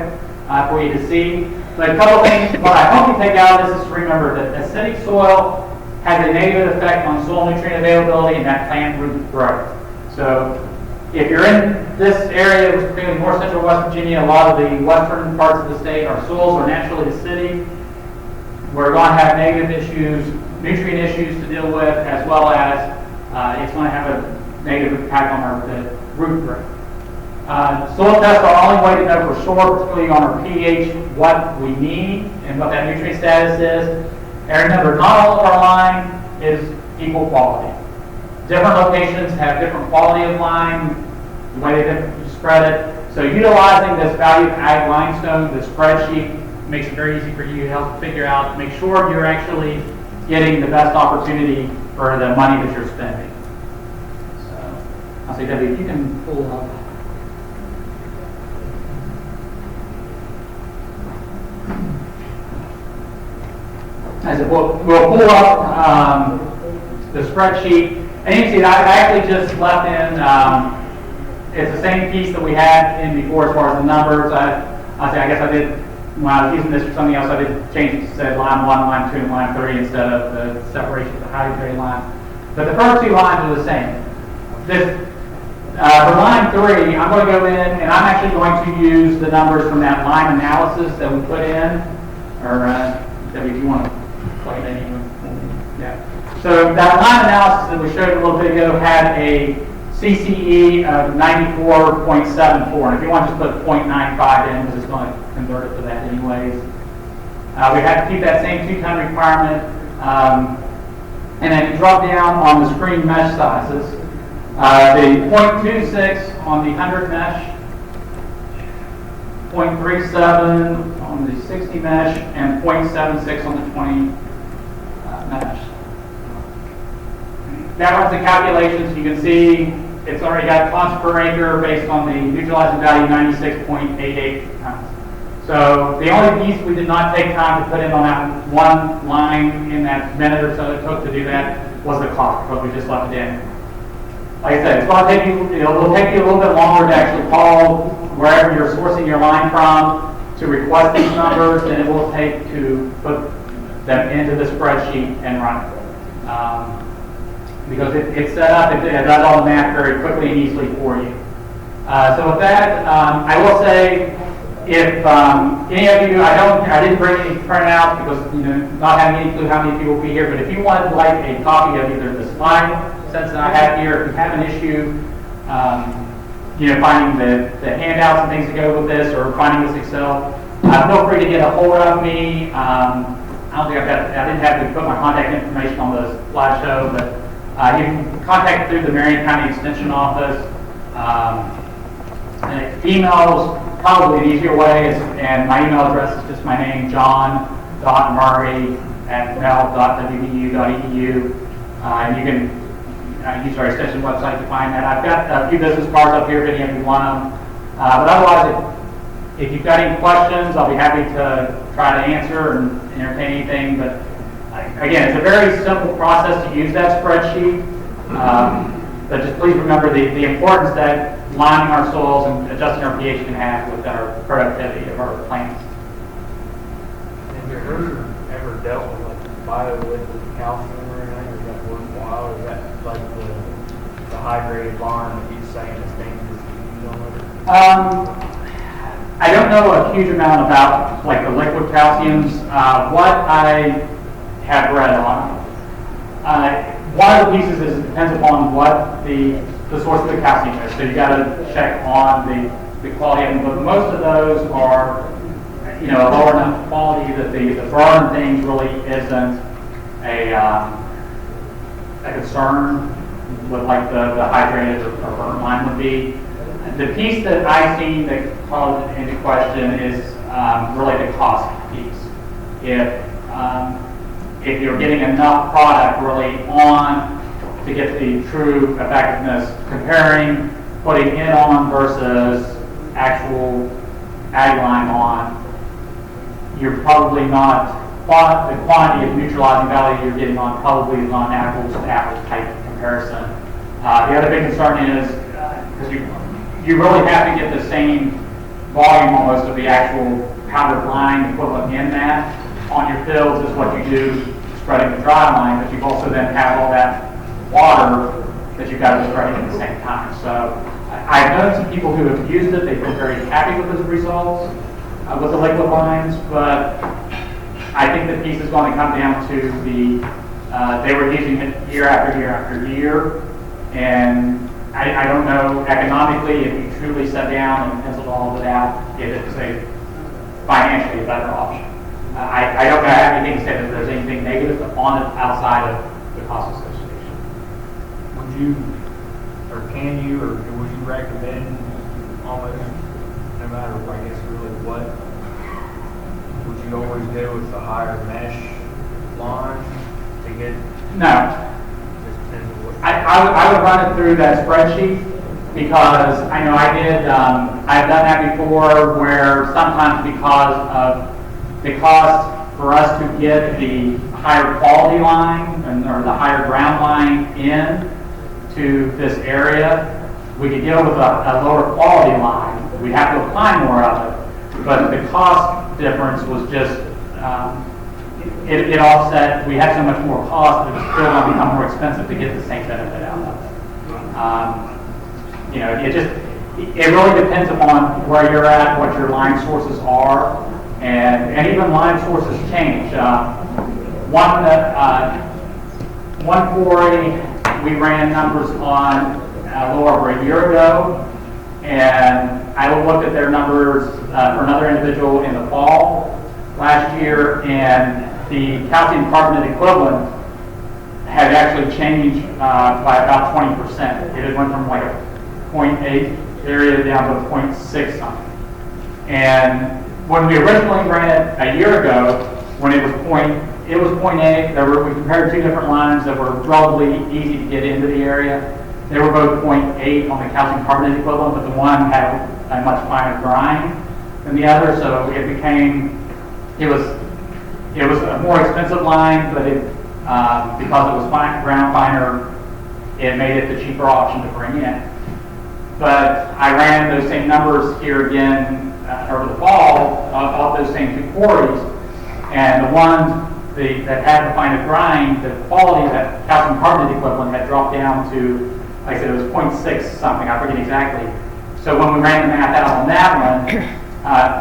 for you to see. But a couple of things, what I hope you take out of this is to remember that acidic soil has a negative effect on soil nutrient availability and that plant root growth. So if you're in this area, particularly north central West Virginia, a lot of the western parts of the state, our soils are naturally acidic. We're going to have negative issues, nutrient issues to deal with, as well as it's going to have a negative impact on our root growth. Soil tests are the only way to know for sure, particularly on our pH, what we need and what that nutrient status is. And remember, not all of our lime is equal quality. Different locations have different quality of lime, the way they spread it. So utilizing this value of ag limestone, the spreadsheet, makes it very easy for you to help figure out, make sure you're actually getting the best opportunity for the money that you're spending. So I'll say, Debbie, if you can pull up. I said, we'll pull up the spreadsheet. And you can see that I actually just left in, it's the same piece that we had in before as far as the numbers. I guess I did, when I was using this for something else, I did change it to say line 1, line 2, and line 3 instead of the separation of the highly grade line. But the first 2 lines are the same. For line 3, I'm going to go in and I'm actually going to use the numbers from that line analysis that we put in. Or, Debbie, if you want to plug it in. Yeah. So that line analysis that we showed a little bit ago had a CCE of 94.74. And if you want to just put 0.95 in, because it's going to convert it to that anyways. We have to keep that same 2 ton requirement. And then drop down on the screen mesh sizes. The 0.26 on the 100 mesh, 0.37 on the 60 mesh, and 0.76 on the 20 mesh. That runs the calculations. You can see it's already got tons per acre based on the neutralizing value 96.88 tons. So the only piece we did not take time to put in on that one line in that minute or so it took to do that was the clock, because we just left it in. Like I said, it's going to take you, it will take you a little bit longer to actually call wherever you're sourcing your line from to request these numbers than it will take to put them into the spreadsheet and run it. Because it's set up, it does all the math very quickly and easily for you. So with that, I will say, if any of you, I didn't bring any printouts because not having any clue how many people will be here. But if you wanted like a copy of either the slide sets that I have here, if you have an issue, finding the handouts and things to go with this, or finding this Excel, feel free to get a hold of me. I didn't have to put my contact information on the slideshow, but you can contact through the Marion County Extension Office. And email's probably an easier way, and my email address is just my name, john.murray@mel.wvu.edu. And you can use our extension website to find that. I've got a few business cards up here if any of you want them. But otherwise, if you've got any questions, I'll be happy to try to answer and entertain anything. But again, it's a very simple process to use that spreadsheet. But just please remember the importance that lining our soils and adjusting our pH can have with our productivity of our plants. Have you ever dealt with like bioliquid calcium or anything? Is that worthwhile? Or is that like the hydrated lime that he's saying is dangerous to use on it? I don't know a huge amount about like the liquid calciums. What I have read on, one of the pieces is it depends upon what the source of the calcium is. So you got to check on the quality of them. But most of those are, a lower enough quality that the burn things really isn't a concern with like the hydrated or burnt lime would be. The piece that I see that calls it into question is really the cost piece. If you're getting enough product really on to get the true effectiveness, comparing putting it on versus actual ag lime on, you're probably not, the quantity of neutralizing value you're getting on probably is not an apples to apples type comparison. The other big concern is, because you really have to get the same volume almost of the actual powdered lime equivalent in that on your fields as what you do spreading the dry lime, but you've also then have all that water that you've got to be spreading at the same time. So I've known some people who have used it. They've been very happy with the results with the liquid limes, but I think the piece is going to come down to they were using it year after year after year, and I don't know economically if you truly sat down and penciled all of it out, if it's financially a better option. I don't have anything to say that there's anything negative on it outside of the cost association. Would you, or can you, or would you recommend almost, no matter, I guess, really what, would you always go with the higher mesh line to get? No. I would run it through that spreadsheet because I know I've done that before where sometimes because of the cost for us to get the higher quality line or the higher ground line in to this area, we could deal with a lower quality line. We'd have to apply more of it, but the cost difference was just it offset. We had so much more cost that it was still going to become more expensive to get the same benefit out of it. It really depends upon where you're at, what your lime sources are, and even lime sources change. One quarry we ran numbers on a little over a year ago, and I looked at their numbers for another individual in the fall last year, and the calcium carbonate equivalent had actually changed by about 20%. It had went from like a 0.8 area down to a 0.6 something. And when we originally ran it a year ago, when it was 0.8, we compared two different lines that were relatively easy to get into the area. They were both 0.8 on the calcium carbonate equivalent, but the one had a much finer grind than the other, so it was a more expensive line, but because it was ground finer, it made it the cheaper option to bring in. But I ran those same numbers here again over the fall off those same two quarries, and the ones that had the finer grind, the quality of that calcium carbonate equivalent had dropped down to, like I said, it was 0.6 something, I forget exactly. So when we ran the math out on that one,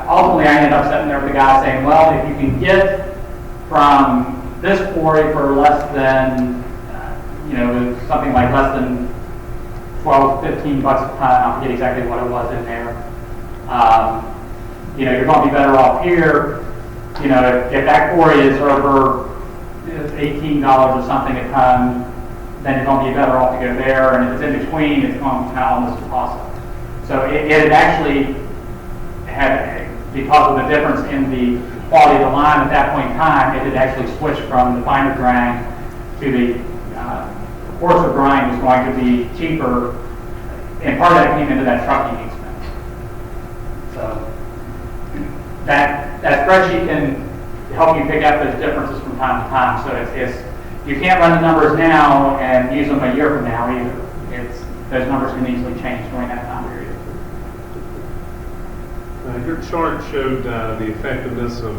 ultimately I ended up sitting there with the guy saying, well, if you can get from this quarry for less than, something like less than 12, 15 bucks a ton, I forget exactly what it was in there, you know, you're going to be better off here. You know, if that quarry is over $18 or something a ton, then you're going to be better off to go there. And if it's in between, it's going to kind of almost impossible. So it had actually had, because of the difference in the quality of the lime at that point in time, it had actually switched from the finer grind to the coarser grind was going to be cheaper, and part of that came into that trucking expense. So that spreadsheet can help you pick up those differences from time to time. So it's you can't run the numbers now and use them a year from now either. Those numbers can easily change during that time period. Your chart showed the effectiveness of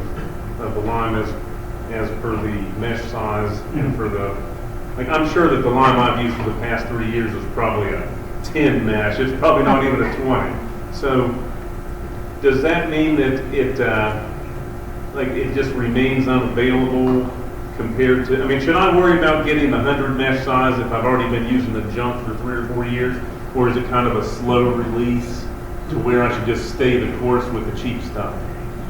the lime as per the mesh size and for the, like, I'm sure that the lime I've used for the past 3 years is probably a 10 mesh. It's probably not even a 20. So does that mean that it just remains unavailable compared to, I mean, should I worry about getting the 100 mesh size if I've already been using the junk for 3 or 4 years? Or is it kind of a slow release to where I should just stay the course with the cheap stuff?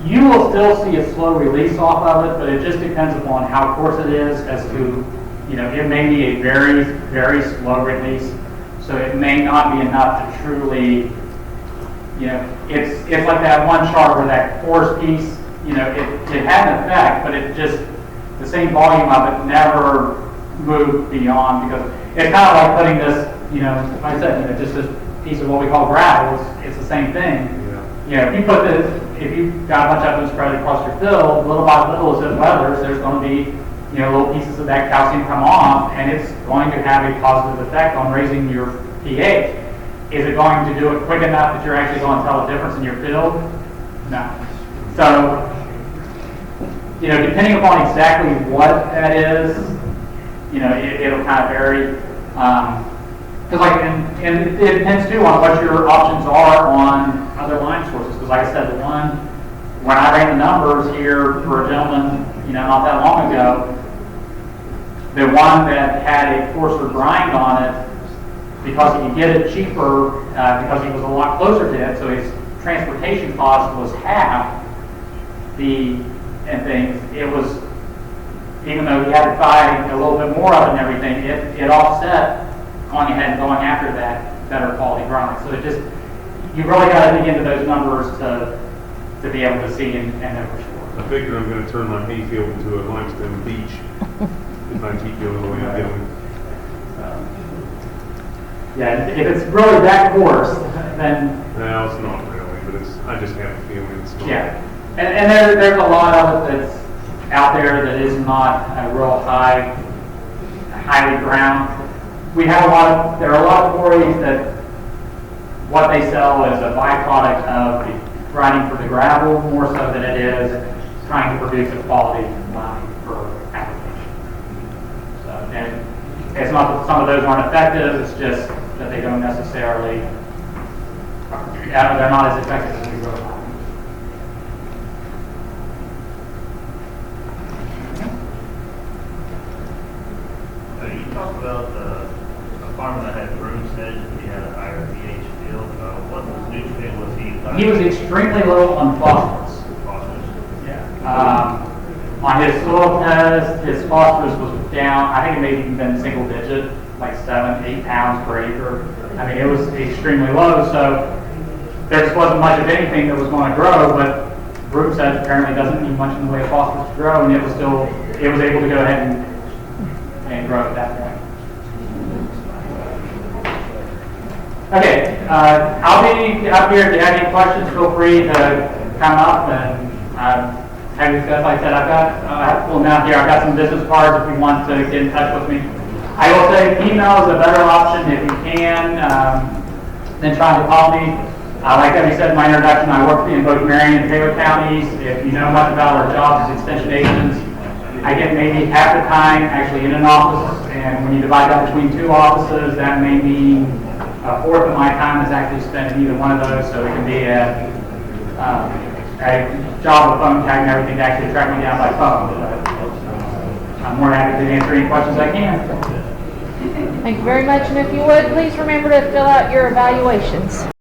You will still see a slow release off of it, but it just depends upon how coarse it is as to, you know, it may be a very, very slow release. So it may not be enough to truly, you know, it's like that one chart where that coarse piece, you know, it had an effect, but it just, the same volume of it never moved beyond, because it's kind of like putting this, you know, like I said, you know, just this piece of what we call gravel, it's the same thing. Yeah. You know, if you've got a bunch of them spread across your field, little by little as it weathers, there's going to be, you know, little pieces of that calcium come off, and it's going to have a positive effect on raising your pH. Is it going to do it quick enough that you're actually going to tell a difference in your field? No. So, you know, depending upon exactly what that is, you know, it'll kind of vary. Because and it depends too on what your options are on other lime sources. Because like I said, when I ran the numbers here for a gentleman, you know, not that long ago, the one that had a coarser grind on it, because he could get it cheaper, because he was a lot closer to it, so his transportation cost was half and things. It was, even though he had to buy a little bit more of it and everything, it offset going ahead and going after that better quality grind. So it just, you really got to dig into those numbers to be able to see and know for sure. I figure I'm going to turn my hayfield into a limestone beach if I keep going the way I'm going. Yeah, if it's really that coarse, then... No, it's not really, but I just have a feeling it's not. Yeah, and there's a lot of it that's out there that is not a real highly ground. There are a lot of quarries that what they sell is a byproduct of the grinding for the gravel more so than it is trying to produce a quality lime for application. So, and it's not that some of those aren't effective, it's just that they don't necessarily, they're not as effective as we would like. You talked about a farmer that had broom sedge and he had a higher pH field. What nutrient was he? He was extremely low on phosphorus. Phosphorus? Yeah. On his soil test, his phosphorus was down, I think it may have even been single digit, like 7-8 pounds per acre. I mean, it was extremely low, so there just wasn't much of anything that was going to grow, but broom sedge apparently doesn't need much in the way of phosphorus to grow, and it was able to go ahead and grow at that point. Okay, I'll be up here. If you have any questions, feel free to come up and have you discuss. Like I said, I have to pull them out here. I've got some business cards if you want to get in touch with me. I will say email is a better option if you can than trying to call me. Like I said in my introduction, I work in both Marion and Taylor counties. If you know much about our jobs as extension agents, I get maybe half the time actually in an office, and when you divide that between 2 offices, that may mean a fourth of my time is actually spent in either one of those, so it can be a job of phone tag and everything to actually track me down by phone. But I'm more than happy to answer any questions I can. Thank you very much, and if you would, please remember to fill out your evaluations.